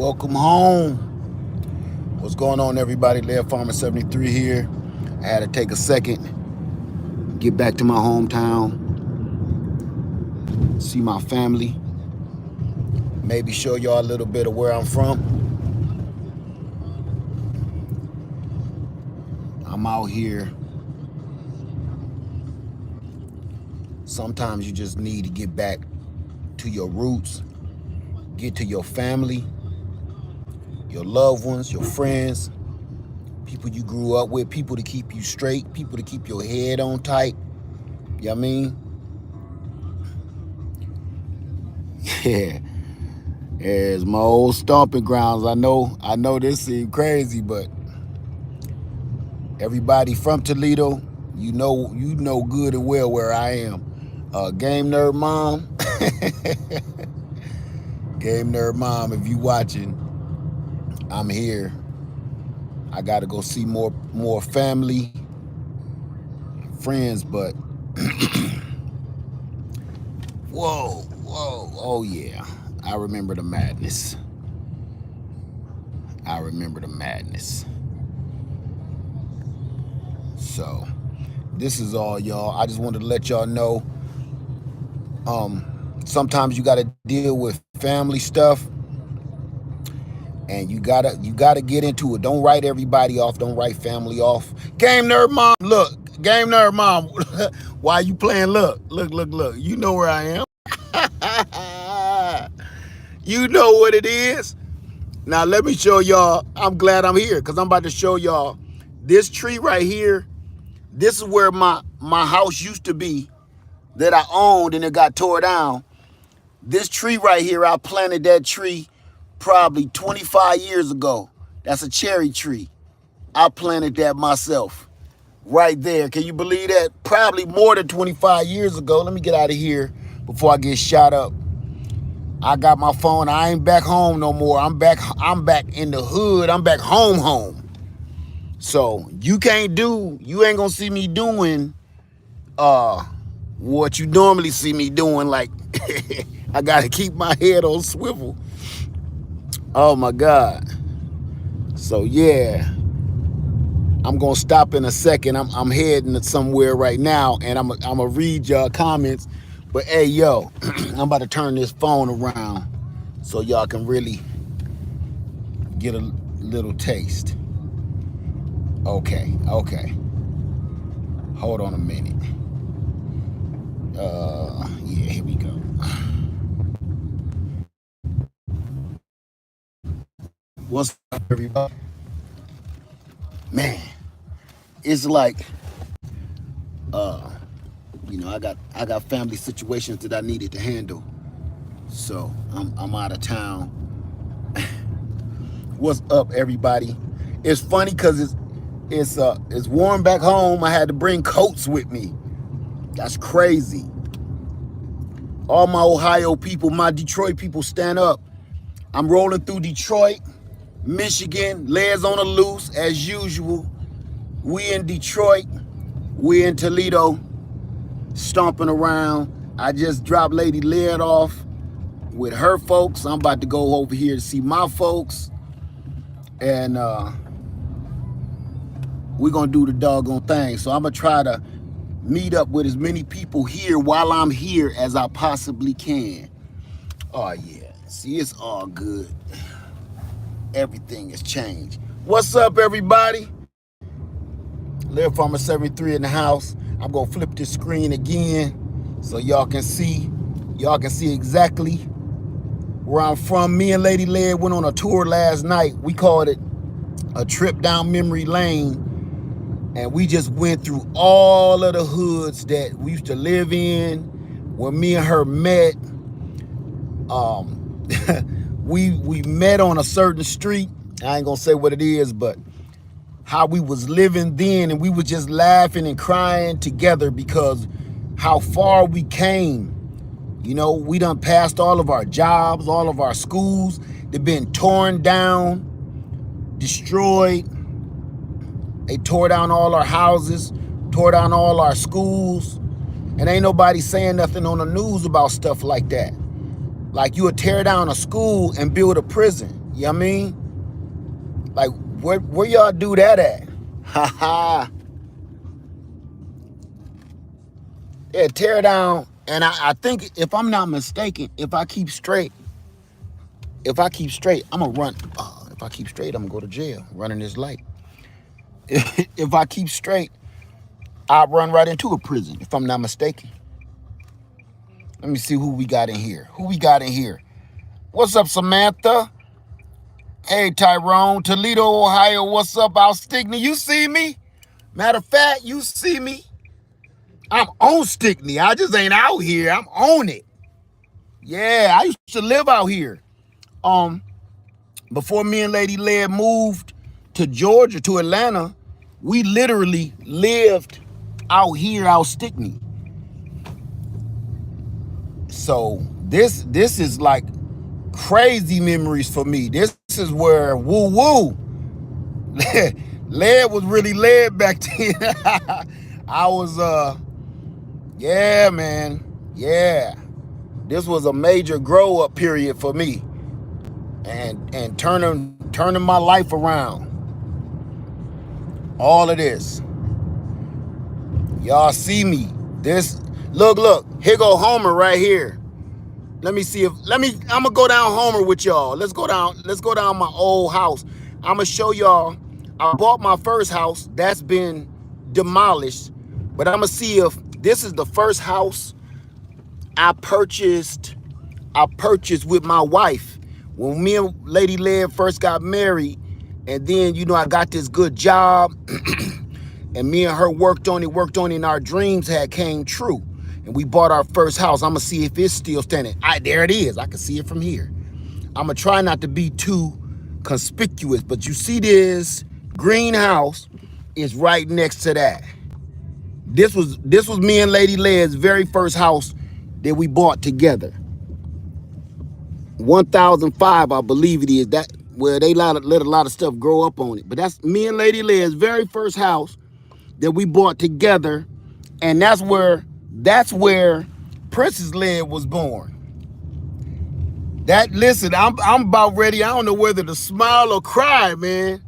Welcome home. What's going on, everybody? Laird Farmer 73 here. I had to take a second, get back to my hometown, see my family, maybe show y'all a little bit of where I'm from. I'm out here. Sometimes you just need to get back to your roots, get to your family, your loved ones, your friends, people you grew up with, people to keep you straight, people to keep your head on tight. You know what I mean? Yeah. It's my old stomping grounds. I know this seems crazy, but everybody from Toledo, you know good and well where I am. Game Nerd Mom. Game Nerd Mom, if you watching, I'm here. I gotta go see more family, friends, but whoa, oh yeah. I remember the madness. So this is all, y'all. I just wanted to let y'all know. Sometimes you gotta deal with family stuff, and you gotta get into it. Don't write everybody off. Don't write family off. Game Nerd Mom, look. Game Nerd Mom, why you playing? Look. You know where I am. You know what it is. Now let me show y'all. I'm glad I'm here because I'm about to show y'all this tree right here. This is where my house used to be that I owned, and it got tore down. This tree right here, I planted that tree probably 25 years ago. That's a cherry tree. I planted that myself right there. Can you believe that? Probably more than 25 years ago. Let me get out of here before I get shot up. I got my phone. I ain't back home no more. I'm back in the hood. I'm back home. So you ain't gonna see me doing what you normally see me doing. Like I gotta keep my head on swivel. Oh my God. So yeah, I'm gonna stop in a second. I'm heading somewhere right now, and I'm gonna read y'all comments. But hey, yo, I'm about to turn this phone around so y'all can really get a little taste. Okay. Hold on a minute. Yeah, here we go. What's up, everybody? Man, it's like, I got family situations that I needed to handle, so I'm out of town. What's up, everybody? It's funny because it's warm back home. I had to bring coats with me. That's crazy. All my Ohio people, my Detroit people, stand up. I'm rolling through Detroit, Michigan, legs on the loose as usual. We in Detroit, we in Toledo, stomping around. I just dropped Lady Laird off with her folks. I'm about to go over here to see my folks, and we're gonna do the doggone thing. So I'm gonna try to meet up with as many people here while I'm here as I possibly can. Oh yeah, see, it's all good. Everything has changed. What's up, everybody? Laird Farmer 73 in the house. I'm gonna flip this screen again so y'all can see exactly where I'm from. Me and Lady Laird went on a tour last night. We called it a trip down memory lane, and we just went through all of the hoods that we used to live in, where me and her met. We met on a certain street. I ain't gonna say what it is, but how we was living then, and we was just laughing and crying together because how far we came. You know, we done passed all of our jobs, all of our schools. They've been torn down, destroyed. They tore down all our houses, tore down all our schools, and ain't nobody saying nothing on the news about stuff like that. Like, you would tear down a school and build a prison. You You know what I mean? Like, where y'all do that at? Ha ha. Yeah, tear down. And I think, if I'm not mistaken, if I keep straight, I'm going to run. If I keep straight, I'm going to go to jail running this light. If I keep straight, I'll run right into a prison, if I'm not mistaken. Let me see who we got in here. What's up, Samantha? Hey, Tyrone. Toledo, Ohio. What's up, Al Stickney? You see me? Matter of fact, you see me? I'm on Stickney. I just ain't out here. I'm on it. Yeah, I used to live out here. Before me and Lady Led moved to Georgia, to Atlanta, we literally lived out here, out Stickney. So this is like crazy memories for me. This is where woo Led was really led back then. I was yeah, man. Yeah. This was a major grow up period for me. And turning my life around. All of this. Y'all see me. Look, here go Homer right here. I'm gonna go down Homer with y'all. Let's go down my old house. I'm gonna show y'all. I bought my first house that's been demolished, but I'm gonna see if this is the first house I purchased with my wife. When me and Lady Led first got married, and then, I got this good job, and me and her worked on it, and our dreams had came true. And we bought our first house. I'm going to see if it's still standing. There it is. I can see it from here. I'm going to try not to be too conspicuous, but you see this greenhouse is right next to that. This was me and Lady Led's very first house that we bought together. 1005, I believe it is. That where they let a lot of stuff grow up on it. But that's me and Lady Led's very first house that we bought together, and that's where Princess Led was born. Listen, I'm about ready. I don't know whether to smile or cry, man.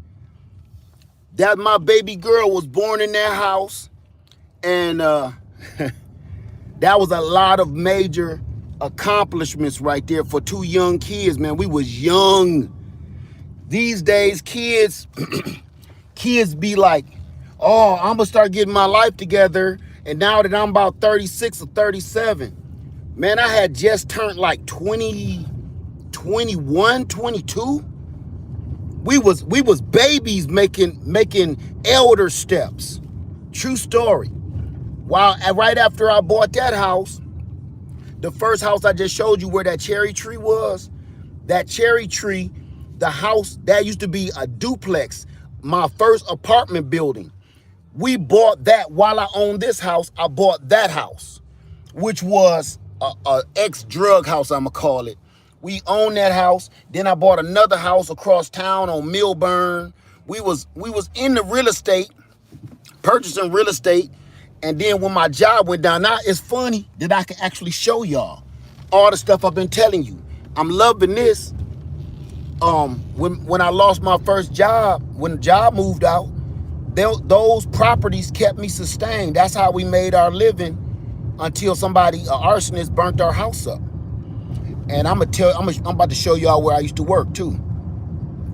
That my baby girl was born in that house, and that was a lot of major accomplishments right there for two young kids, man. We was young. These days, kids be like, oh, I'm gonna start getting my life together. And now that I'm about 36 or 37, man, I had just turned like 20, 21, 22. We was babies making elder steps. True story. Right after I bought that house, the first house I just showed you where that cherry tree was, the house, that used to be a duplex, my first apartment building. We bought that while I owned this house. I bought that house, which was a ex-drug house, I'm gonna call it. We owned that house. Then I bought another house across town on Milburn. We was in the real estate, purchasing real estate. And then when my job went down, now it's funny that I can actually show y'all all the stuff I've been telling you. I'm loving this. When I lost my first job, when the job moved out, those properties kept me sustained. That's how we made our living until an arsonist burnt our house up. And I'm about to show y'all where I used to work too.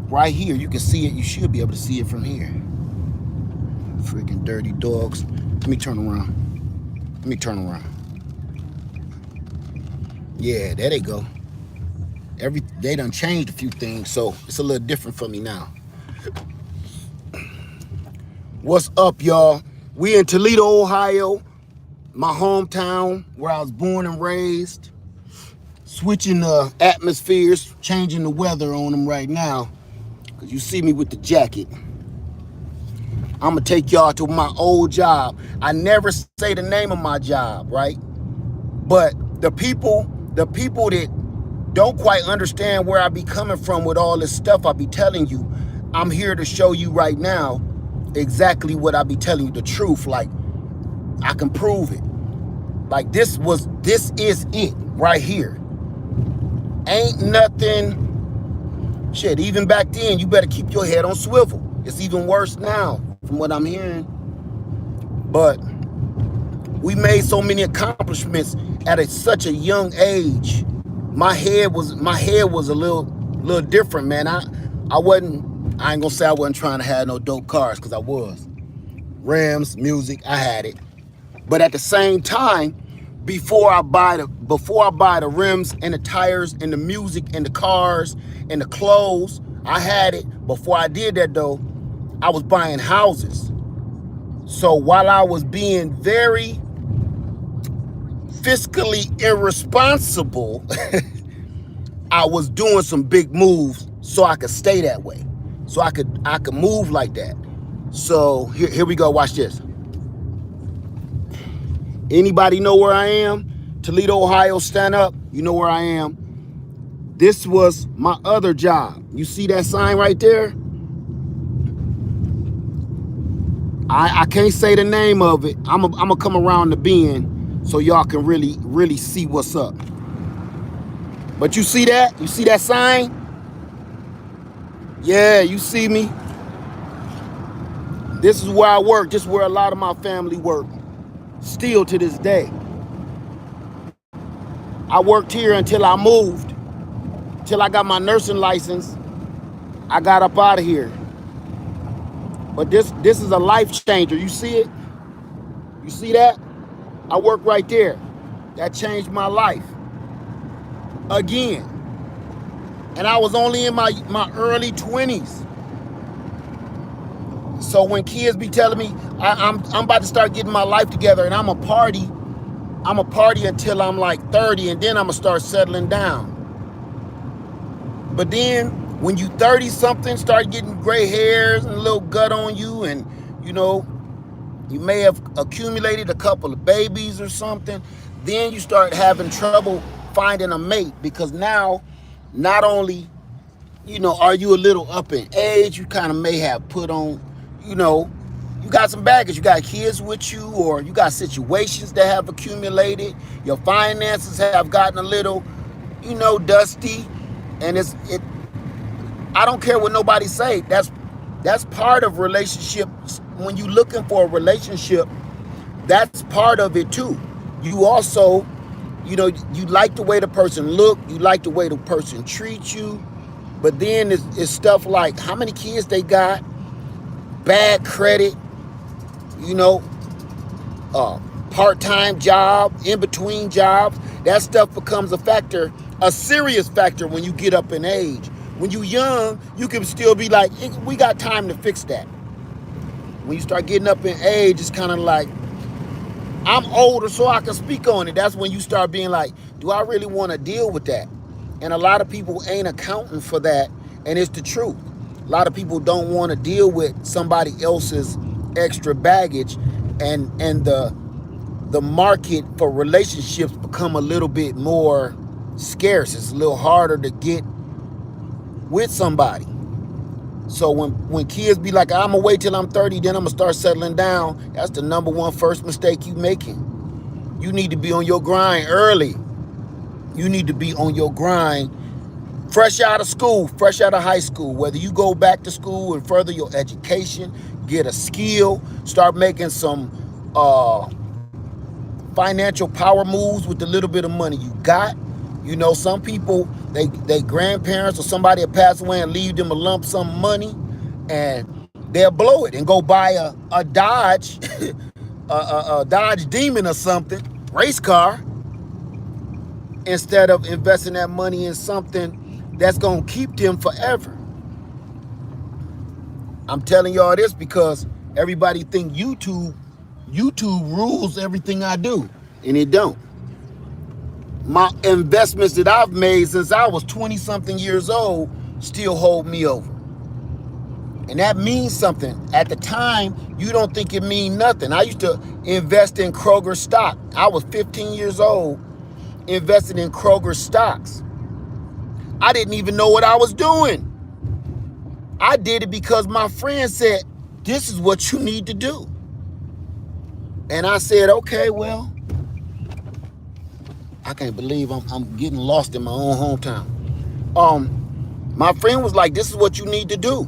Right here, you can see it. You should be able to see it from here. Freaking dirty dogs. Let me turn around. Yeah, there they go. They done changed a few things, so it's a little different for me now. What's up, y'all? We in Toledo, Ohio, my hometown, where I was born and raised. Switching the atmospheres, changing the weather on them right now, because you see me with the jacket. I'm gonna take y'all to my old job. I never say the name of my job, right? But the people that don't quite understand where I be coming from with all this stuff I be telling you, I'm here to show you right now exactly what I be telling you, the truth. Like, I can prove it. Like, this is it right here. Ain't nothing Shit, even back then, you better keep your head on swivel. It's even worse now, from what I'm hearing. But we made so many accomplishments at such a young age. My head was a little different, man. I ain't gonna say I wasn't trying to have no dope cars, because I was. Rams, music, I had it. But at the same time, before I buy the rims and the tires and the music and the cars and the clothes, I had it. Before I did that though, I was buying houses. So while I was being very fiscally irresponsible, I was doing some big moves so I could stay that way. So I could move like that. So here we go, watch this. Anybody know where I am? Toledo, Ohio, stand up. You know where I am. This was my other job. You see that sign right there? I can't say the name of it. I'm gonna come around the bend so y'all can really see what's up. But you see that? You see that sign? Yeah, you see me? This is where I work. This is where a lot of my family work. Still to this day. I worked here until I moved. Till I got my nursing license. I got up out of here. But this is a life changer. You see it? You see that? I work right there. That changed my life. Again. And I was only in my early 20s. So when kids be telling me I'm about to start getting my life together and I'm a party until I'm like 30, and then I'm gonna start settling down. But then when you 30 something, start getting gray hairs and a little gut on you, and you know, you may have accumulated a couple of babies or something, then you start having trouble finding a mate, because now not only, you know, are you a little up in age, you kind of may have put on, you know, you got some baggage. You got kids with you, or you got situations that have accumulated. Your finances have gotten a little, you know, dusty. And I don't care what nobody say. That's part of relationships. When you looking for a relationship, that's part of it too. You also, you know, you like the way the person look, you like the way the person treats you. But then it's stuff like how many kids they got, bad credit, you know, part-time job, in-between jobs. That stuff becomes a factor, a serious factor when you get up in age. When you're young, you can still be like, we got time to fix that. When you start getting up in age, it's kind of like, I'm older so I can speak on it. That's when you start being like, do I really want to deal with that? And a lot of people ain't accounting for that, and it's the truth. A lot of people don't want to deal with somebody else's extra baggage, and the market for relationships become a little bit more scarce. It's a little harder to get with somebody. So when kids be like, I'm gonna wait till I'm 30, then I'm gonna start settling down, that's the number one first mistake you making. You need to be on your grind early. You need to be on your grind fresh out of school, fresh out of high school. Whether you go back to school and further your education, get a skill, start making some financial power moves with the little bit of money you got. You know, some people, they grandparents or somebody that passed away and leave them a lump sum money, and they'll blow it and go buy a Dodge, a Dodge Demon or something, race car, instead of investing that money in something that's gonna keep them forever. I'm telling y'all this because everybody think YouTube rules everything I do, and it don't. My investments that I've made since I was 20 something years old still hold me over. And that means something. At the time, you don't think it mean nothing. I used to invest in Kroger stock. I was 15 years old, invested in Kroger stocks. I didn't even know what I was doing. I did it because my friend said, this is what you need to do. And I said, okay, well, I can't believe I'm getting lost in my own hometown. My friend was like, this is what you need to do.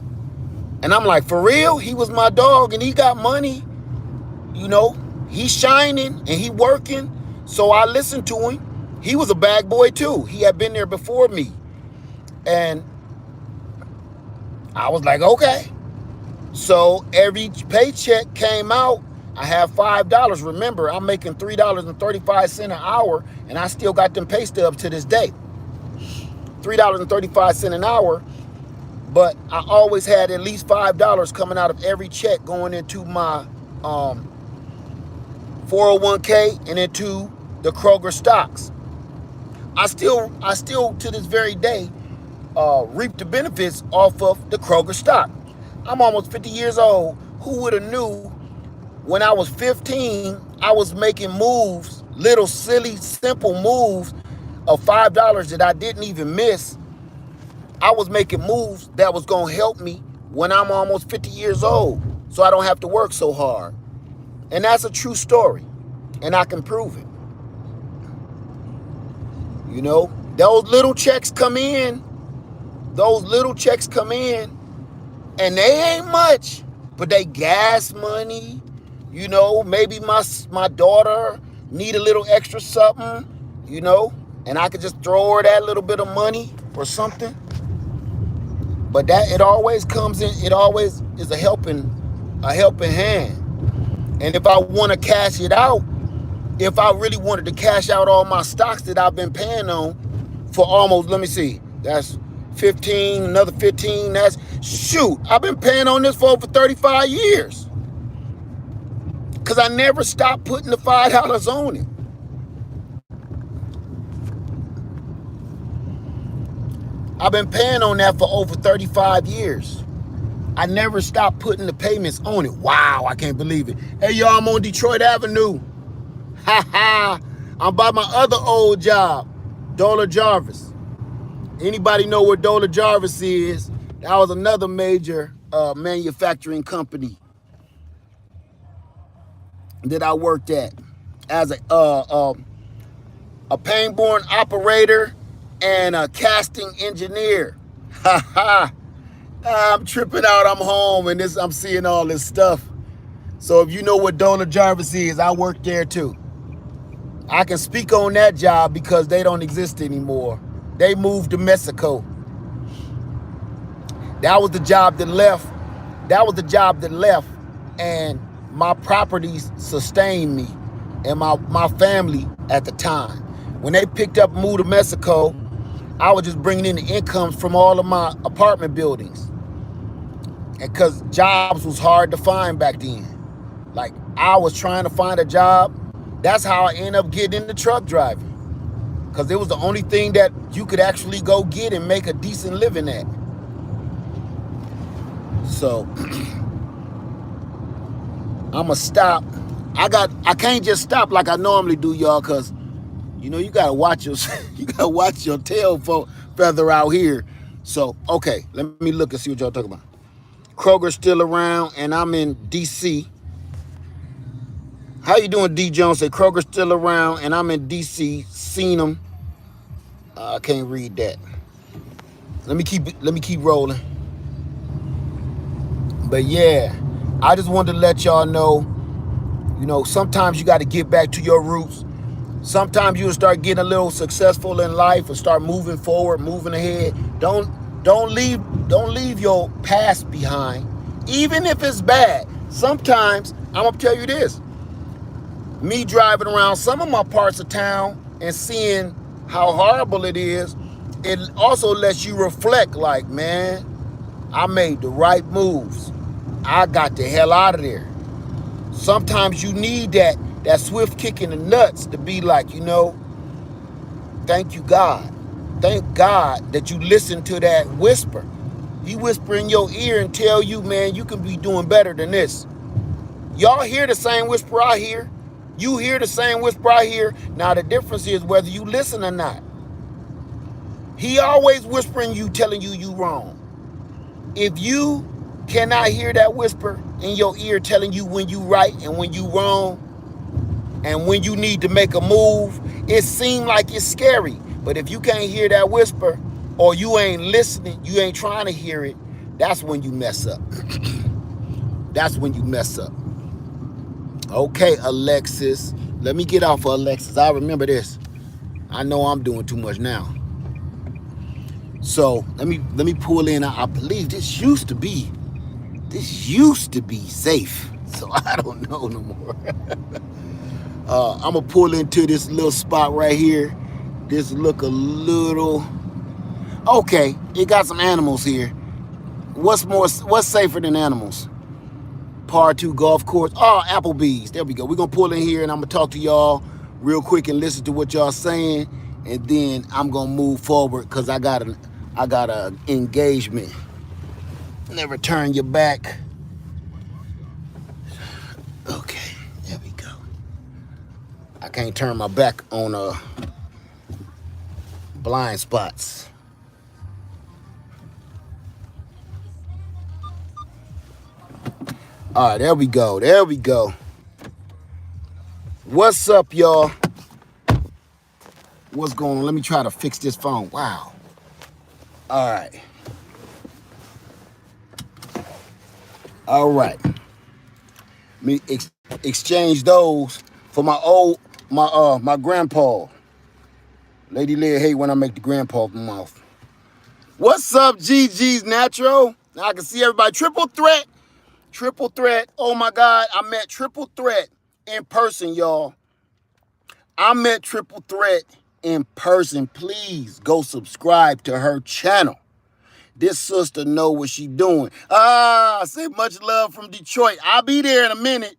And I'm like, for real? He was my dog and he got money. You know, he's shining and he working. So I listened to him. He was a bag boy too. He had been there before me. And I was like, okay. So every paycheck came out, I have $5. Remember, I'm making $3.35 an hour, and I still got them pay stubs to this day. $3.35 an hour, but I always had at least $5 coming out of every check going into my 401k and into the Kroger stocks. I still to this very day reap the benefits off of the Kroger stock. I'm almost 50 years old. Who would have knew when I was 15, I was making moves, little silly, simple moves of $5 that I didn't even miss. I was making moves that was going to help me when I'm almost 50 years old, so I don't have to work so hard. And that's a true story, and I can prove it. You know, those little checks come in, and they ain't much, but they gas money. You know, maybe my daughter need a little extra something, you know, and I could just throw her that little bit of money or something. But that it always comes in, it always is a helping hand. And if I want to cash it out, if I really wanted to cash out all my stocks that I've been paying on for almost, let me see, that's 15, another 15, that's, shoot, I've been paying on this for over 35 years. Because I never stopped putting the $5 on it. I've been paying on that for over 35 years. I never stopped putting the payments on it. Wow, I can't believe it. Hey, y'all, I'm on Detroit Avenue. Ha ha. I'm by my other old job, Dola Jarvis. Anybody know where Dola Jarvis is? That was another major manufacturing company that I worked at as a paintborn operator and a casting engineer. Ha ha. I'm tripping out. I'm home and I'm seeing all this stuff. So if you know what Dola Jarvis is, I worked there too. I can speak on that job because they don't exist anymore. They moved to Mexico. That was the job that left. And my properties sustained me and my family at the time. When they picked up and moved to Mexico, I was just bringing in the incomes from all of my apartment buildings. And because jobs was hard to find back then. Like, I was trying to find a job. That's how I ended up getting into truck driving. Because it was the only thing that you could actually go get and make a decent living at. So I'ma stop. I can't just stop like I normally do, y'all, because you know you gotta watch your tail feather out here. So okay, let me look and see what y'all talking about. Kroger's still around, and I'm in DC. How you doing, D Jones? Say Kroger's still around, and I'm in DC. Seen them. I can't read that. Let me keep rolling. But yeah, I just wanted to let y'all know, you know, sometimes you got to get back to your roots. Sometimes you'll start getting a little successful in life and start moving forward, moving ahead. Don't leave your past behind, even if it's bad. Sometimes, I'm gonna tell you this. Me driving around some of my parts of town and seeing how horrible it is, it also lets you reflect like, man, I made the right moves. I got the hell out of there. Sometimes you need that swift kick in the nuts to be like, you know, thank you, God. Thank God that you listen to that whisper. He whisper in your ear and tell you, man, you can be doing better than this. Y'all hear the same whisper I hear. You hear the same whisper I hear. Now the difference is whether you listen or not. He always whispering you, telling you wrong. If you cannot hear that whisper in your ear telling you when you right and when you wrong and when you need to make a move, it seems like it's scary. But if you can't hear that whisper, or you ain't listening, you ain't trying to hear it, that's when you mess up. That's when you mess up. Okay, Alexis. Let me get off of Alexis. I remember this. I know I'm doing too much now. So let me pull in. I believe this used to be safe. So I don't know no more. I'm gonna pull into this little spot right here. This look a little okay. It got some animals here. What's safer than animals? Par 2 golf course. Oh, Applebee's. There we go. We're gonna pull in here and I'm gonna talk to y'all real quick and listen to what y'all saying, and then I'm gonna move forward because I got a engagement. Never turn your back. Okay, there we go. I can't turn my back on blind spots. All right, there we go. There we go. What's up, y'all? What's going on? Let me try to fix this phone. Wow. All right. All right. Let me exchange those for my grandpa. Lady Leah hate when I make the grandpa mouth. What's up, GG's Natural? Now I can see everybody. Triple threat. Triple threat. Oh my God. I met Triple Threat in person, y'all. I met Triple Threat in person. Please go subscribe to her channel. This sister know what she doing. I say much love from Detroit. I'll be there in a minute.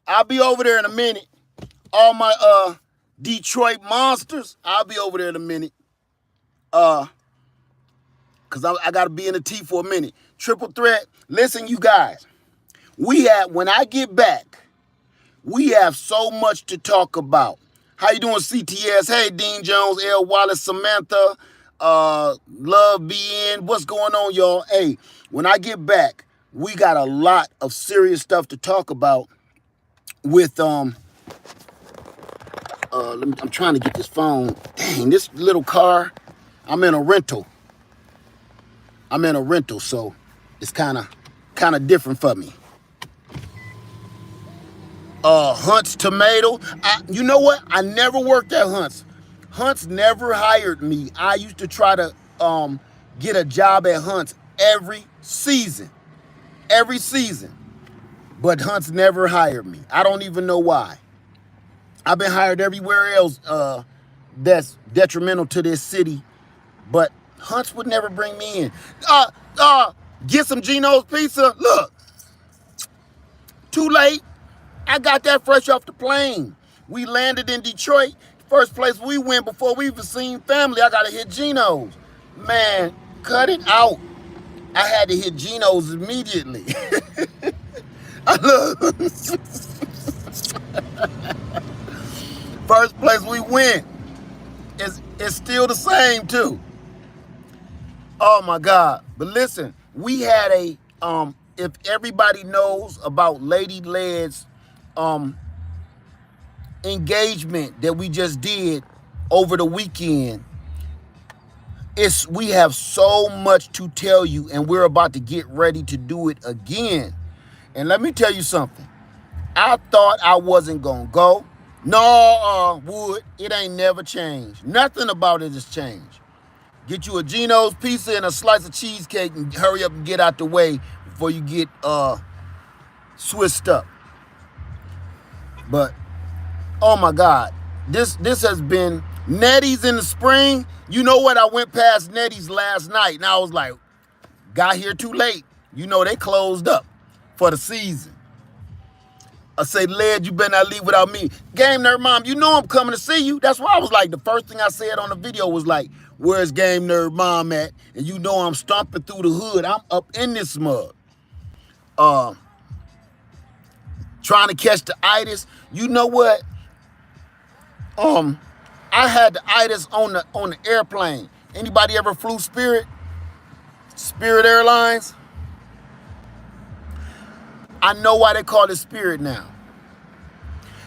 I'll be over there in a minute. All my Detroit monsters, I'll be over there in a minute. Cause I gotta be in the T for a minute. Triple threat. Listen, you guys. When I get back, we have so much to talk about. How you doing, CTS? Hey, Dean Jones, L. Wallace, Samantha, Love BN. What's going on, y'all? Hey, when I get back, we got a lot of serious stuff to talk about with I'm trying to get this phone. Dang, this little car. I'm in a rental, so it's kind of different for me. Hunt's Tomato. You know what? I never worked at Hunt's. Hunt's never hired me. I used to try to get a job at Hunt's every season, but Hunt's never hired me. I don't even know why. I've been hired everywhere else that's detrimental to this city, but Hunt's would never bring me in. Get some Geno's pizza. Look, too late. I got that fresh off the plane. We landed in Detroit. First place we went before we even seen family. I gotta hit Geno's. Man, cut it out. I had to hit Geno's immediately. First place we went. It's still the same too. Oh my God. But listen, we had if everybody knows about Lady Led's engagement that we just did over the weekend, we have so much to tell you, and we're about to get ready to do it again. And let me tell you something. I thought I wasn't gonna go. No, Wood, it ain't never changed. Nothing about it has changed. Get you a Geno's pizza and a slice of cheesecake and hurry up and get out the way before you get switched up. But oh my God, this has been Nettie's in the spring. You know what? I went past Nettie's last night and I was like, got here too late. You know they closed up for the season. I say, Led, you better not leave without me. Game Nerd Mom, you know I'm coming to see you. That's why I was like, the first thing I said on the video was like, where's Game Nerd Mom at? And you know I'm stomping through the hood. I'm up in this mug. Trying to catch the itis. You know what? I had the itis on the airplane. Anybody ever flew Spirit Airlines? I know why they call it Spirit now.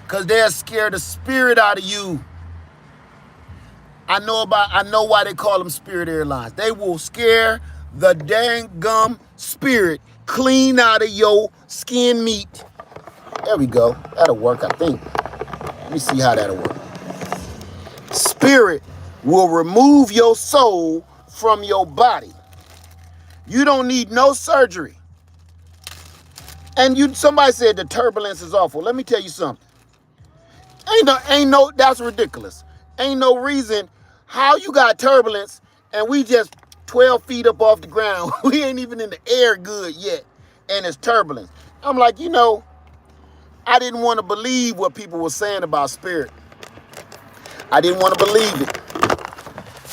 Because they're scared the spirit out of you. I know why they call them Spirit Airlines. They will scare the dang gum spirit clean out of your skin meat. There we go. That'll work, I think. Let me see how that'll work. Spirit will remove your soul from your body. You don't need no surgery. And somebody said the turbulence is awful. Let me tell you something. Ain't no, that's ridiculous. Ain't no reason how you got turbulence and we just 12 feet up off the ground. We ain't even in the air good yet. And it's turbulence. I'm like, I didn't want to believe what people were saying about spirit. I didn't want to believe it.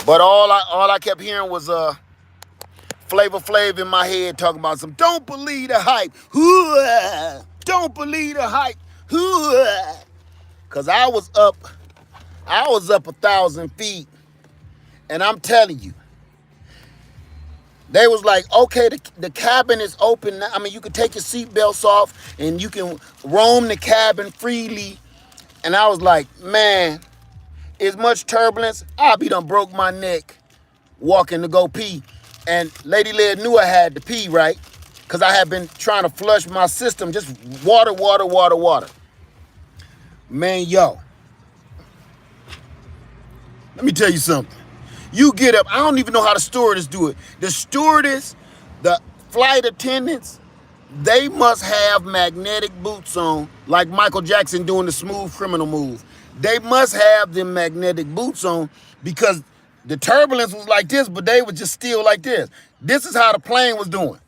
But all I kept hearing was Flavor Flav in my head talking about some, don't believe the hype. Don't believe the hype. Cause I was up 1,000 feet. And I'm telling you, they was like, okay, the cabin is open. I mean, you can take your seatbelts off and you can roam the cabin freely. And I was like, man, as much turbulence, I'll be done broke my neck walking to go pee. And Lady Led knew I had to pee, right? Because I had been trying to flush my system, just water. Man, yo, let me tell you something. You get up, I don't even know how the stewardess do it. The stewardess, the flight attendants, they must have magnetic boots on, like Michael Jackson doing the smooth criminal move. They must have them magnetic boots on because the turbulence was like this, but they were just still like this. This is how the plane was doing.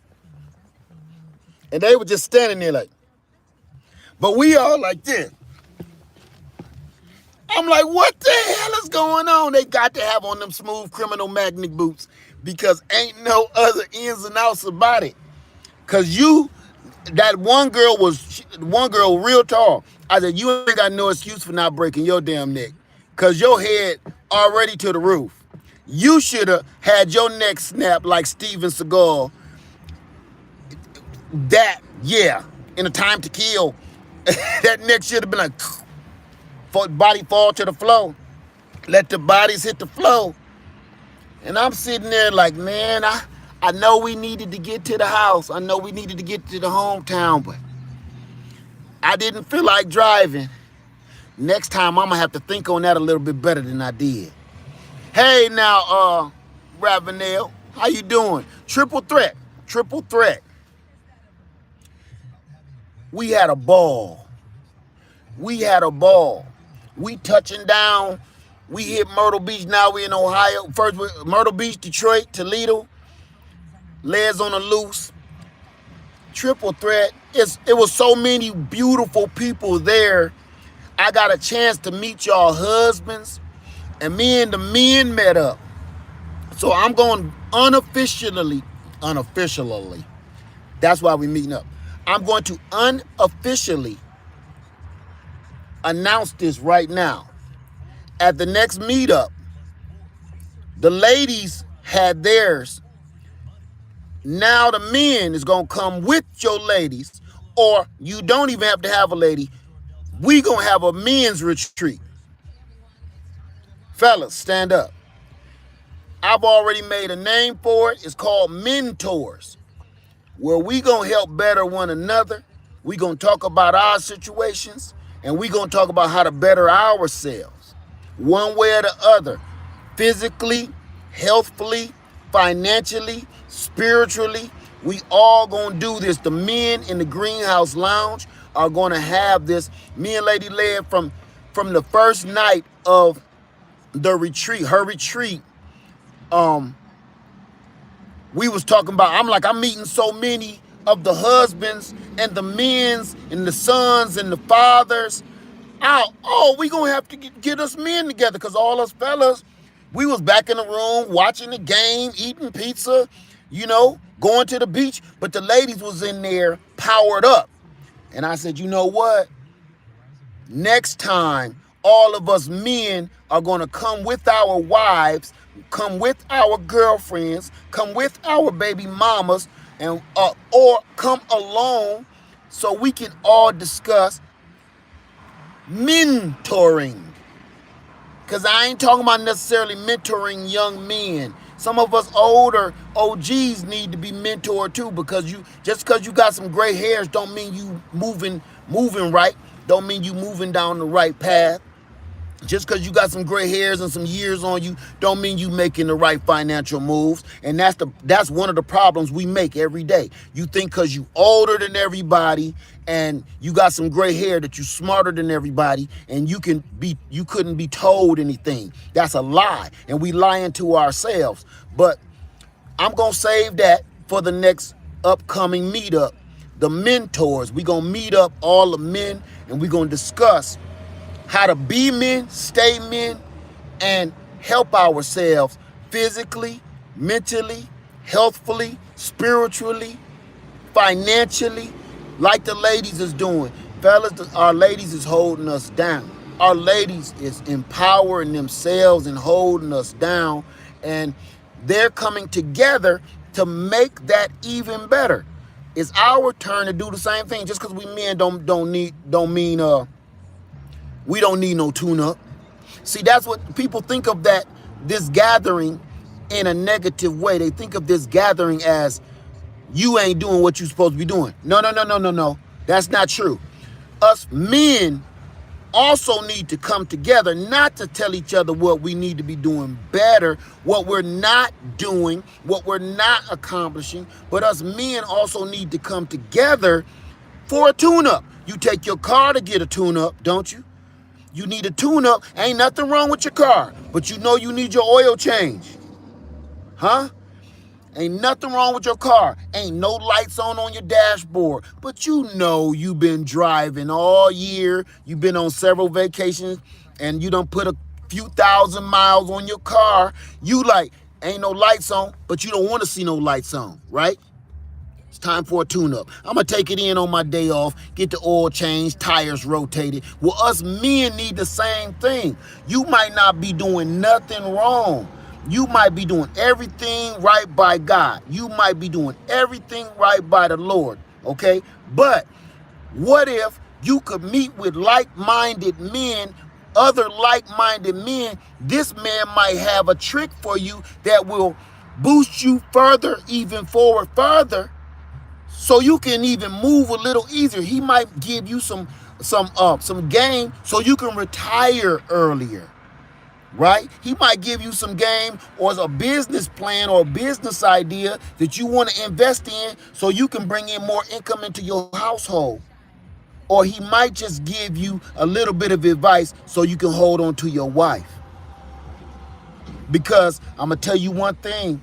And they were just standing there like, but we all like this. I'm like, what the hell is going on? They got to have on them smooth criminal magnetic boots because ain't no other ins and outs about it. Cause that one girl real tall. I said, you ain't got no excuse for not breaking your damn neck. Cause your head already to the roof. You should have had your neck snapped like Steven Seagal. In A Time to Kill. That neck should have been like, body fall to the floor. Let the bodies hit the floor. And I'm sitting there like, man, I know we needed to get to the house. I know we needed to get to the hometown, but I didn't feel like driving. Next time, I'm going to have to think on that a little bit better than I did. Hey, now, Ravenel, how you doing? Triple threat. We had a ball. We touching down. We hit Myrtle Beach. Now we in Ohio. First, Myrtle Beach, Detroit, Toledo. Legs on the loose. Triple threat. It was so many beautiful people there. I got a chance to meet y'all husbands. And me and the men met up. So I'm going unofficially. That's why we meeting up. I'm going to unofficially announce this right now. At the next meetup, the ladies had theirs. Now the men is going to come with your ladies, or you don't even have to have a lady. We going to have a men's retreat. Fellas, stand up. I've already made a name for it. It's called Mentors, where we going to help better one another. We going to talk about our situations, and we going to talk about how to better ourselves, one way or the other, physically, healthfully, financially, spiritually. We all going to do this. The men in the Greenhouse Lounge are going to have this. Me and Lady Led from the first night of the retreat, her retreat, we was talking about, I'm meeting so many of the husbands and the men's and the sons and the fathers. We gonna have to get us men together because all us fellas, we was back in the room watching the game, eating pizza, going to the beach, but the ladies was in there powered up. And I said, you know what? Next time, all of us men are going to come with our wives, come with our girlfriends, come with our baby mamas, and or come alone so we can all discuss mentoring. Because I ain't talking about necessarily mentoring young men. Some of us older OGs need to be mentored too, because just because you got some gray hairs don't mean you moving right. Don't mean you moving down the right path. Just because you got some gray hairs and some years on you don't mean you making the right financial moves. And that's one of the problems we make every day. You think because you older than everybody and you got some gray hair that you smarter than everybody and you couldn't be told anything. That's a lie. And we lying to ourselves. But I'm going to save that for the next upcoming meetup. The mentors. We're going to meet up all the men and we're going to discuss how to be men, stay men, and help ourselves physically, mentally, healthfully, spiritually, financially, like the ladies is doing. Fellas, our ladies is holding us down. Our ladies is empowering themselves and holding us down, and they're coming together to make that even better. It's our turn to do the same thing. Just because we men don't mean we don't need no tune-up. See, that's what people think of, that this gathering in a negative way. They think of this gathering as you ain't doing what you're supposed to be doing. No. That's not true. Us men also need to come together, not to tell each other what we need to be doing better, what we're not doing, what we're not accomplishing, but us men also need to come together for a tune-up. You take your car to get a tune-up, don't you? You need a tune-up. Ain't nothing wrong with your car, but you know you need your oil change. Huh? Ain't nothing wrong with your car. Ain't no lights on your dashboard, but you know you've been driving all year. You've been on several vacations, and you done put a few thousand miles on your car. You like, ain't no lights on, but you don't want to see no lights on, right? It's time for a tune-up. I'm going to take it in on my day off, get the oil changed, tires rotated. Well, us men need the same thing. You might not be doing nothing wrong. You might be doing everything right by God. You might be doing everything right by the Lord, okay? But what if you could meet with like-minded men, other like-minded men? This man might have a trick for you that will boost you further, even forward further, so you can even move a little easier. He might give you some game so you can retire earlier, right? He might give you some game or a business plan or a business idea that you want to invest in so you can bring in more income into your household. Or he might just give you a little bit of advice so you can hold on to your wife. Because I'm going to tell you one thing.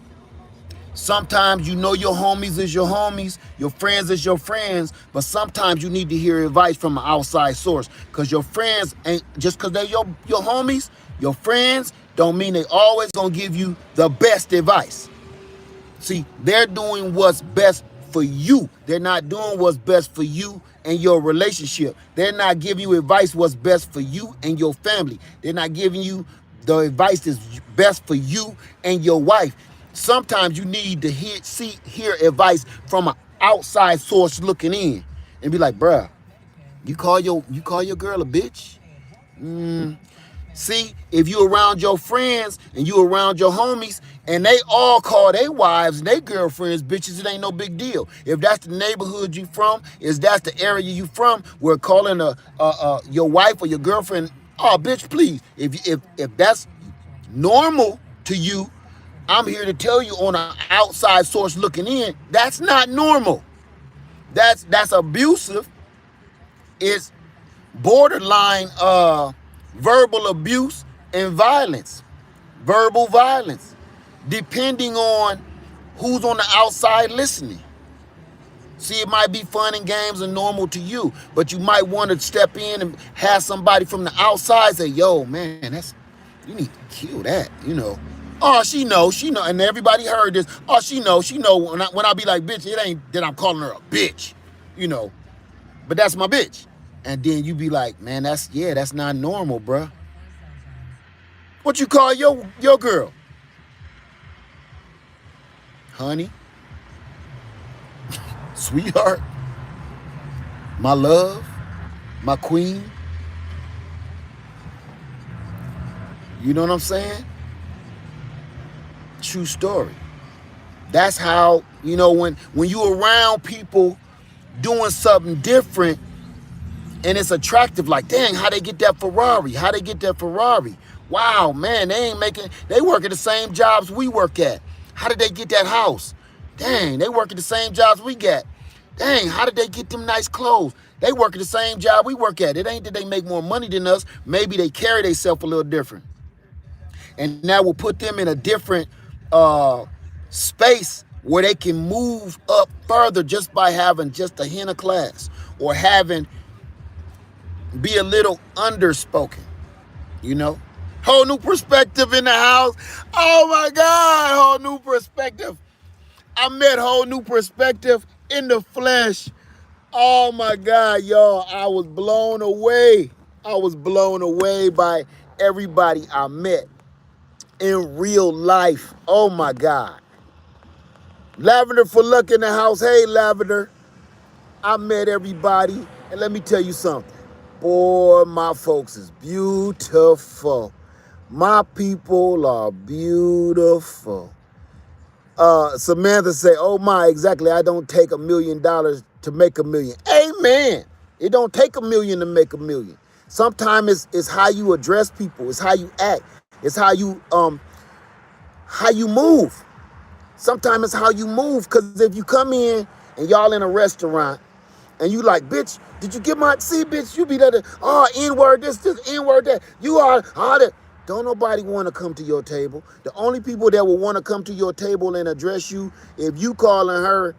Sometimes you know your homies is your homies, your friends is your friends, but sometimes you need to hear advice from an outside source, because your friends ain't, just because they're your homies, your friends don't mean they always gonna give you the best advice. See, they're doing what's best for you. They're not doing what's best for you and your relationship. They're not giving you advice what's best for you and your family. They're not giving you the advice that's best for you and your wife. Sometimes you need to hear advice from an outside source looking in and be like, bruh, you call your girl a bitch? See, if you around your friends and you around your homies and they all call their wives and their girlfriends bitches, it ain't no big deal. If that's the neighborhood you from, if that's the area you from, where calling your wife or your girlfriend, oh bitch, please. If that's normal to you, I'm here to tell you, on an outside source looking in, that's not normal. That's abusive. It's borderline verbal abuse and violence, verbal violence, depending on who's on the outside listening. See, it might be fun and games and normal to you, but you might want to step in and have somebody from the outside say, yo, man, you need to kill that, you know. Oh, she know, and everybody heard this. Oh, she know. When I be like, bitch, it ain't that I'm calling her a bitch, you know, but that's my bitch. And then you be like, man, that's not normal, bruh. What you call your girl? Honey, sweetheart, my love, my queen. You know what I'm saying? True story. That's how, when you around people doing something different and it's attractive, like, dang, how they get that Ferrari? How they get that Ferrari? Wow, man, they work at the same jobs we work at. How did they get that house? Dang, they work at the same jobs we get. Dang, how did they get them nice clothes? They work at the same job we work at. It ain't that they make more money than us. Maybe they carry themselves a little different. And that will put them in a different space where they can move up further just by having just a hint of class or be a little underspoken, Whole new perspective in the house. Oh my God, whole new perspective. I met whole new perspective in the flesh. Oh my God, y'all, I was blown away. I was blown away by everybody I met in real life. Oh my God. Lavender for luck in the house. Hey, Lavender. I met everybody. And let me tell you something. Boy, my folks is beautiful. My people are beautiful. Samantha say, oh my, exactly. I don't take $1 million to make $1 million. Amen. It don't take $1 million to make $1 million. Sometimes it's how you address people. It's how you act. It's how you move. Sometimes it's how you move. Because if you come in and y'all in a restaurant and you like, bitch, did you get my seat, bitch? You be there, N-word this, N-word that. You are all that. Don't nobody want to come to your table. The only people that will want to come to your table and address you, if you calling her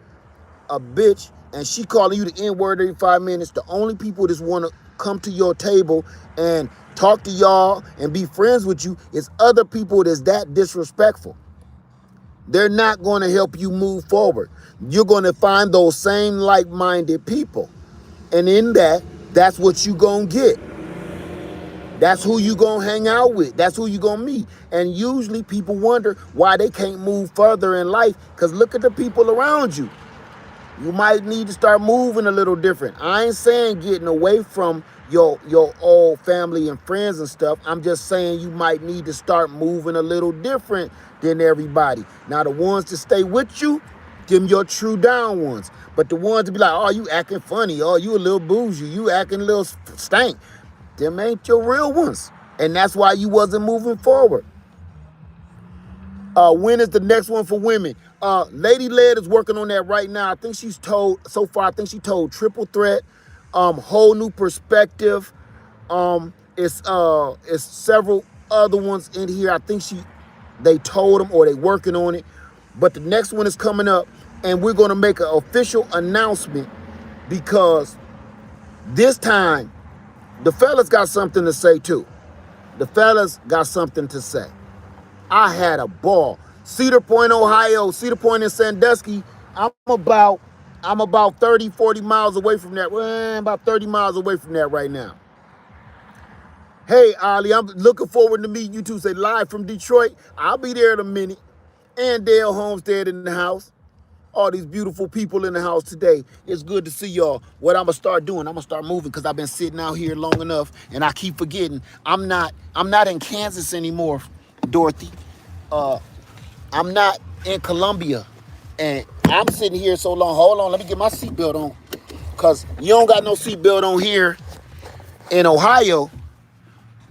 a bitch and she calling you the N-word every 5 minutes, the only people that want to come to your table and talk to y'all and be friends with you is other people that's that disrespectful. They're not going to help you move forward. You're going to find those same like-minded people. And in that's what you going to get. That's who you going to hang out with. That's who you going to meet. And usually people wonder why they can't move further in life, because look at the people around you. You might need to start moving a little different. I ain't saying getting away from your old family and friends and stuff. I'm just saying you might need to start moving a little different than everybody. Now, the ones that stay with you, them your true down ones. But the ones that be like, oh, you acting funny. Oh, you a little bougie. You acting a little stank. Them ain't your real ones. And that's why you wasn't moving forward. When is the next one for women? Lady Led is working on that right now. I think she told Triple Threat, Whole New Perspective. It's several other ones in here. I think they told them or they working on it. But the next one is coming up, and we're going to make an official announcement because this time the fellas got something to say too. The fellas got something to say. I had a ball. Cedar Point, Ohio, Cedar Point in Sandusky. I'm about 30, 40 miles away from that. Well, about 30 miles away from that right now. Hey, Ollie, I'm looking forward to meeting you two. Say live from Detroit. I'll be there in a minute. And Dale Homestead in the house. All these beautiful people in the house today. It's good to see y'all. What I'm going to start doing, I'm going to start moving because I've been sitting out here long enough and I keep forgetting. I'm not in Kansas anymore, Dorothy. I'm not in Columbia. And I'm sitting here so long. Hold on, let me get my seatbelt on. Because you don't got no seatbelt on here in Ohio.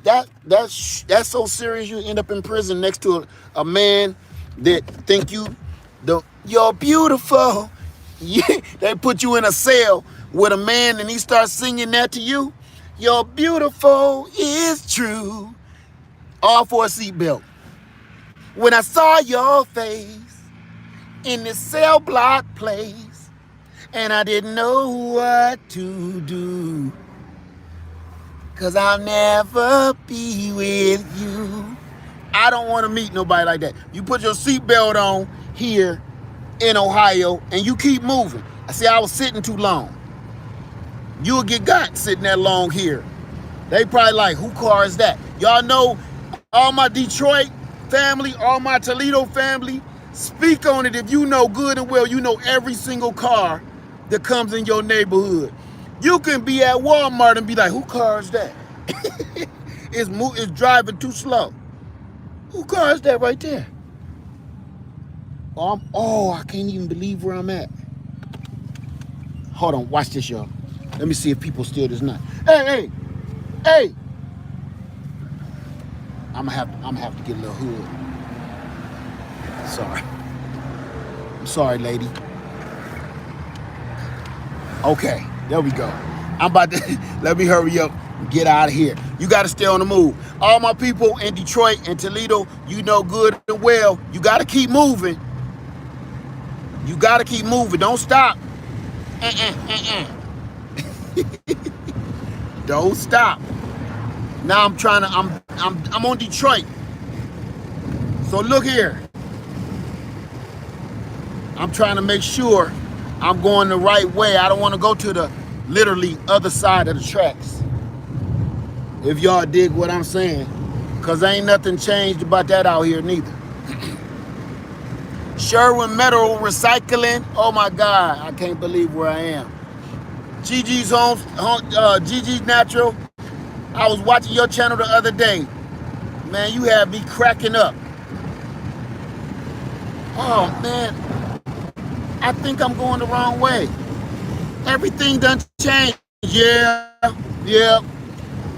That's so serious you end up in prison next to a man that think you're beautiful. They put you in a cell with a man and he starts singing that to you. You're beautiful is true. All for a seatbelt. When I saw your face in this cell block place and I didn't know what to do, 'cause I'll never be with you. I don't want to meet nobody like that. You put your seatbelt on here in Ohio and you keep moving. I see I was sitting too long. You'll get got sitting that long here. They probably like, who car is that? Y'all know all my Detroit family, all my Toledo family, speak on it if you know good and well. You know every single car that comes in your neighborhood. You can be at Walmart and be like, who car is that? It's driving too slow. Who car is that right there? Oh, I can't even believe where I'm at. Hold on, watch this, y'all. Let me see if people steal this night. Hey! I'm gonna have to get a little hood. Sorry. I'm sorry, lady. Okay, there we go. I'm about to let me hurry up and get out of here. You got to stay on the move. All my people in Detroit and Toledo, you know good and well, you got to keep moving. You got to keep moving. Don't stop. Don't stop. Now I'm on Detroit. So look here. I'm trying to make sure I'm going the right way. I don't want to go to the literally other side of the tracks. If y'all dig what I'm saying. Because ain't nothing changed about that out here neither. Sherwin Metal Recycling. Oh my God, I can't believe where I am. Gigi's Gigi's Natural. I was watching your channel the other day. Man, you had me cracking up. Oh man, I think I'm going the wrong way. Everything done changed. Yeah.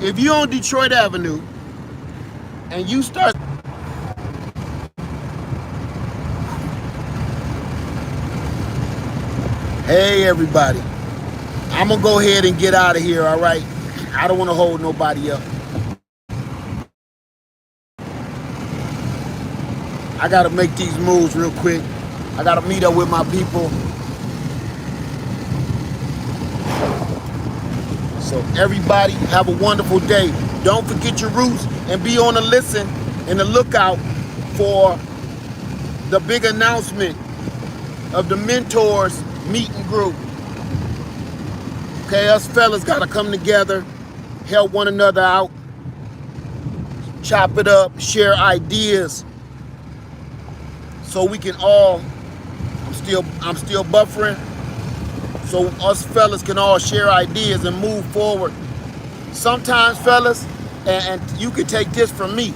If you're on Detroit Avenue and you start... Hey everybody, I'm gonna go ahead and get out of here, all right? I don't want to hold nobody up. I gotta make these moves real quick. I gotta meet up with my people. So everybody have a wonderful day. Don't forget your roots and be on the listen and the lookout for the big announcement of the mentors meeting group. Okay, us fellas gotta come together, help one another out, chop it up, share ideas, so we can all, I'm still buffering, so us fellas can all share ideas and move forward. Sometimes, fellas, and you can take this from me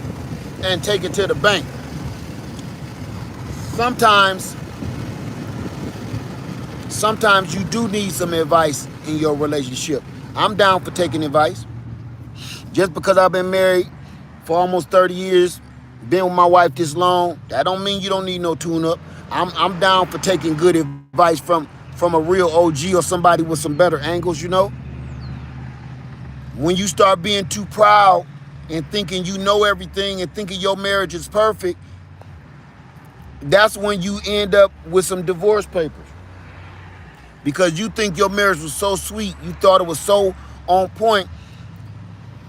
and take it to the bank. Sometimes you do need some advice in your relationship. I'm down for taking advice. Just because I've been married for almost 30 years, been with my wife this long, that don't mean you don't need no tune-up. I'm down for taking good advice from a real OG or somebody with some better angles, you know? When you start being too proud and thinking you know everything and thinking your marriage is perfect, that's when you end up with some divorce papers. Because you think your marriage was so sweet, you thought it was so on point.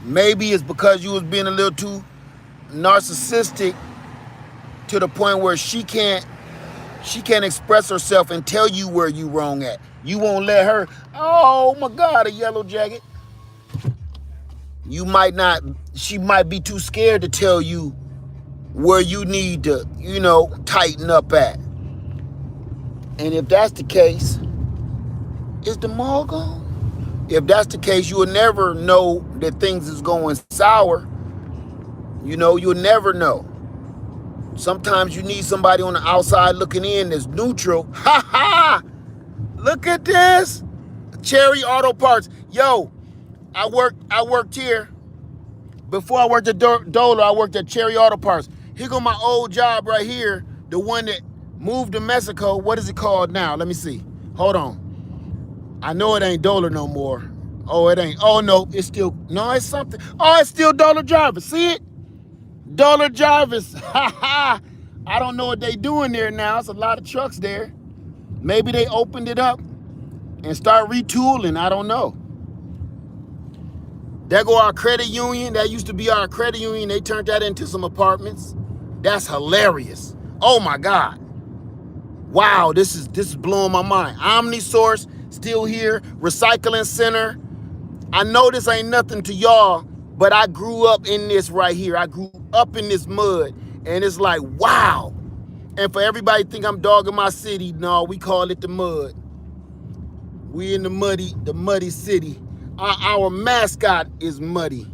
Maybe it's because you was being a little too narcissistic to the point where she can't express herself and tell you where you wrong at. You won't let her, oh my God, a yellow jacket. She might be too scared to tell you where you need to, tighten up at. And if that's the case, is the mall gone? If that's the case, you will never know that things is going sour. You'll never know. Sometimes you need somebody on the outside looking in that's neutral. Ha ha! Look at this. Cherry Auto Parts. Yo, I worked here. Before I worked at Dola, I worked at Cherry Auto Parts. Here go my old job right here. The one that moved to Mexico. What is it called now? Let me see. Hold on. I know it ain't Dollar no more. Oh, it ain't. Oh, no, it's still, no, it's something. Oh, it's still Dollar Jarvis. See it? Dollar Jarvis. Ha ha. I don't know what they doing there now. It's a lot of trucks there. Maybe they opened it up and start retooling. I don't know. There go our credit union. That used to be our credit union. They turned that into some apartments. That's hilarious. Oh, my God. Wow, this is blowing my mind. OmniSource, still here. Recycling Center. I know this ain't nothing to y'all, but I grew up in this right here. I grew up in this mud, and it's like, wow. And for everybody think I'm dogging my city, no, we call it the mud. We in the muddy city. Our mascot is muddy,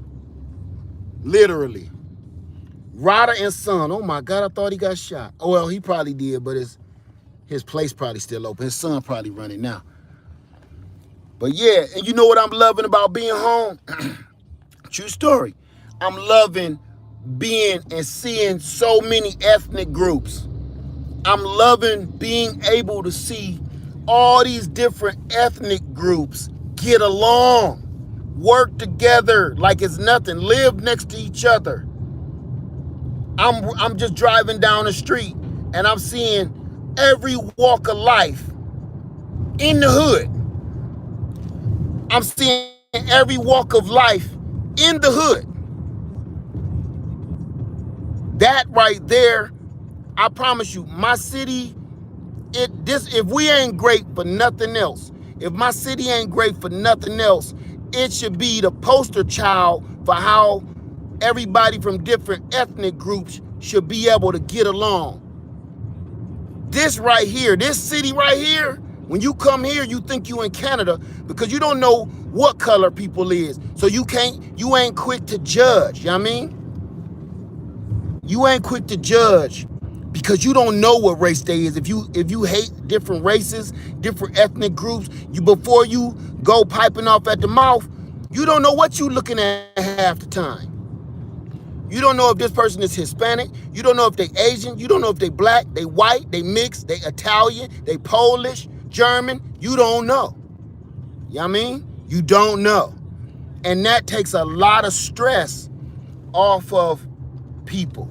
literally. Ryder and son. Oh my God, I thought he got shot. Oh well, he probably did, but his place probably still open. His son probably running now. But yeah, and you know what I'm loving about being home? True story. I'm loving being and seeing so many ethnic groups. I'm loving being able to see all these different ethnic groups get along, work together like it's nothing, live next to each other. I'm just driving down the street and I'm seeing every walk of life in the hood. I'm seeing every walk of life in the hood. That right there, I promise you, my city, if we ain't great for nothing else, if my city ain't great for nothing else, it should be the poster child for how everybody from different ethnic groups should be able to get along. This right here, this city right here, when you come here, you think you in Canada because you don't know what color people is. So you ain't quick to judge, you know what I mean? You ain't quick to judge because you don't know what race they is. If you hate different races, different ethnic groups, before you go piping off at the mouth, you don't know what you looking at half the time. You don't know if this person is Hispanic. You don't know if they Asian. You don't know if they black, they white, they mixed, they Italian, they Polish, German. You don't know. You know what I mean? You don't know. And that takes a lot of stress off of people.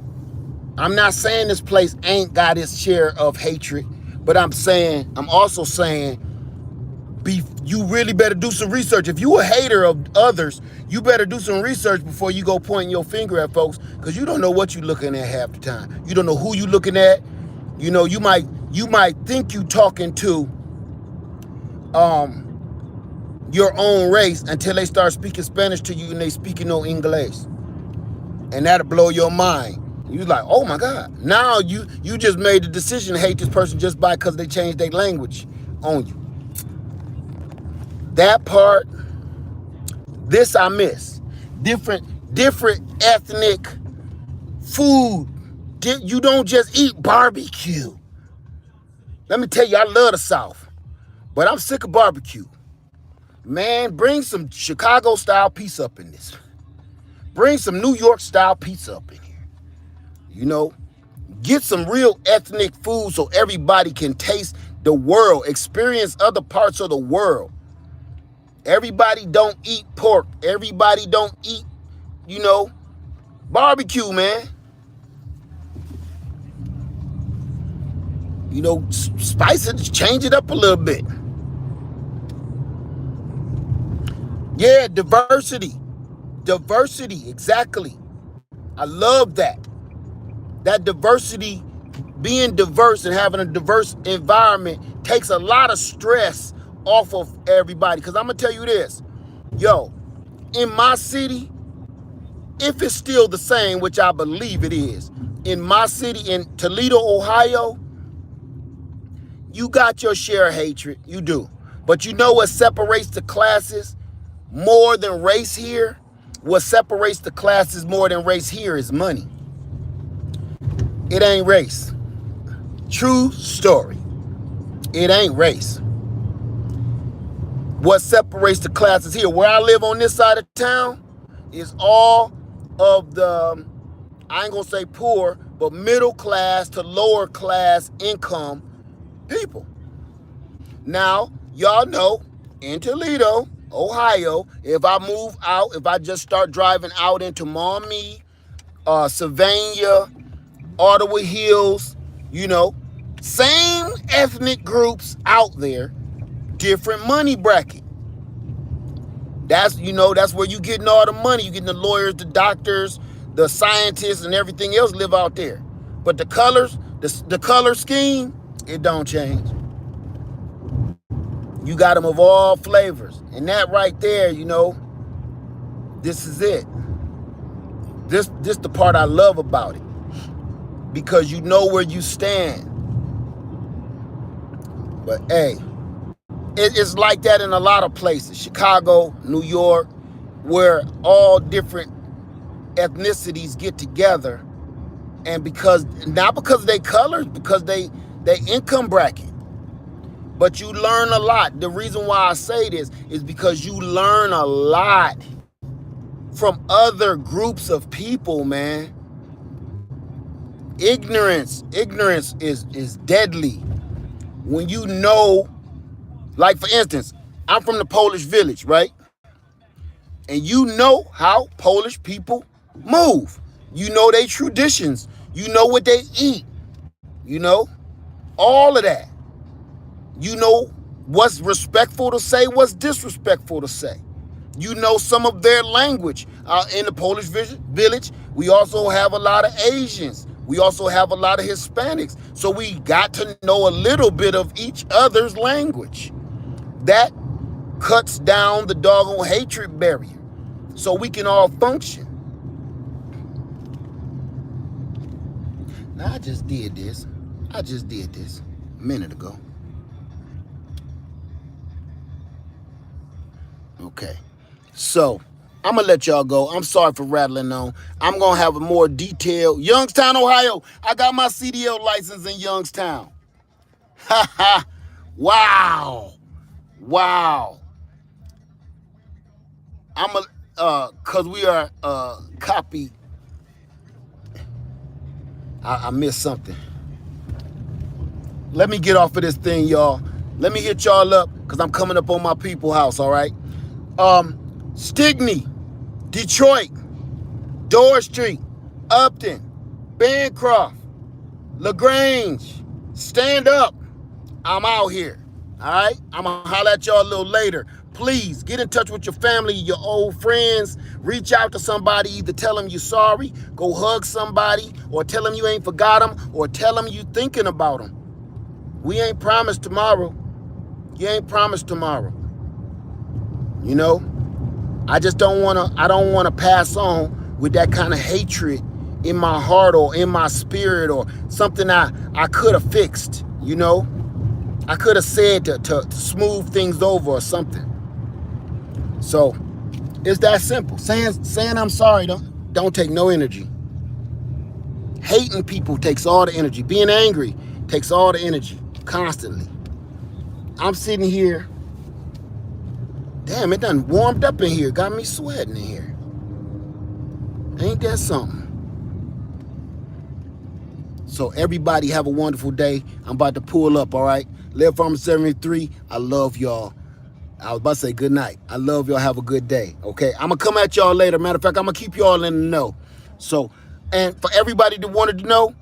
I'm not saying this place ain't got its share of hatred, but I'm also saying, you really better do some research. If you a hater of others, you better do some research before you go pointing your finger at folks, because you don't know what you're looking at half the time. You don't know who you looking at. You know, you might think you talking to your own race until they start speaking Spanish to you and they speaking no English. And that'll blow your mind. You're like, oh my God. Now you just made the decision to hate this person just because they changed their language on you. That part, this I miss. Different ethnic food. You don't just eat barbecue. Let me tell you, I love the South, but I'm sick of barbecue. Man, bring some Chicago style pizza up in this. Bring some New York style pizza up in here. You know, get some real ethnic food so everybody can taste the world, experience other parts of the world. Everybody don't eat pork. Everybody don't eat, barbecue, man. Spice it, change it up a little bit. Yeah, diversity. Diversity, exactly. I love that. That diversity, being diverse and having a diverse environment takes a lot of stress off of everybody. Because I'm going to tell you this. In my city, if it's still the same, which I believe it is, in my city, in Toledo, Ohio, you got your share of hatred. You do. But you know what separates the classes more than race here? What separates the classes more than race here is money. It ain't race. True story. It ain't race. What separates the classes here, where I live on this side of town, is all of the, I ain't gonna say poor, but middle class to lower class income people. Now, y'all know, in Toledo, Ohio, if I move out, if I just start driving out into Maumee, Sylvania, Ottawa Hills, same ethnic groups out there, different money bracket. That's where you getting all the money. You getting the lawyers, the doctors, the scientists, and everything else live out there. But the colors, the color scheme, it don't change. You got them of all flavors. And that right there, this is it. This the part I love about it. Because you know where you stand. But hey, it's like that in a lot of places. Chicago, New York, where all different ethnicities get together And because, not because they colors, because they income bracket. But you learn a lot. The reason why I say this is because you learn a lot from other groups of people, man. Ignorance is deadly. When you know, like for instance, I'm from the Polish village, right? And you know how Polish people move. You know their traditions. You know what they eat. You know, all of that. You know what's respectful to say, what's disrespectful to say. You know some of their language. In the Polish village, we also have a lot of Asians. We also have a lot of Hispanics. So we got to know a little bit of each other's language. That cuts down the doggone hatred barrier so we can all function. Now, I just did this a minute ago. Okay. So, I'm going to let y'all go. I'm sorry for rattling on. I'm going to have a more detailed. Youngstown, Ohio. I got my CDL license in Youngstown. Ha ha. Wow. Wow. I'm a, cause we are copy. I missed something. Let me get off of this thing, y'all. Let me hit y'all up, cause I'm coming up on my people house, all right? Stigney, Detroit, Dorr Street, Upton, Bancroft, LaGrange, stand up. I'm out here, all right? I'm going to holler at y'all a little later. Please get in touch with your family, your old friends. Reach out to somebody. Either tell them you're sorry, go hug somebody, or tell them you ain't forgot them, or tell them you thinking about them. We ain't promised tomorrow. You ain't promised tomorrow. You know? I just don't want to pass on with that kind of hatred in my heart or in my spirit or something I could have fixed, you know? I could have said to smooth things over or something. So it's that simple. Saying I'm sorry don't take no energy. Hating people takes all the energy. Being angry takes all the energy constantly. I'm sitting here. Damn, it done warmed up in here. Got me sweating in here. Ain't that something? So everybody have a wonderful day. I'm about to pull up, all right? Live Farmer 73, I love y'all. I was about to say good night. I love y'all. Have a good day, okay? I'm going to come at y'all later. Matter of fact, I'm going to keep y'all in the know. So, and for everybody that wanted to know,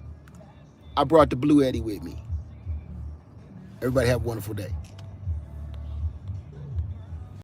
I brought the Blue Eddie with me. Everybody have a wonderful day.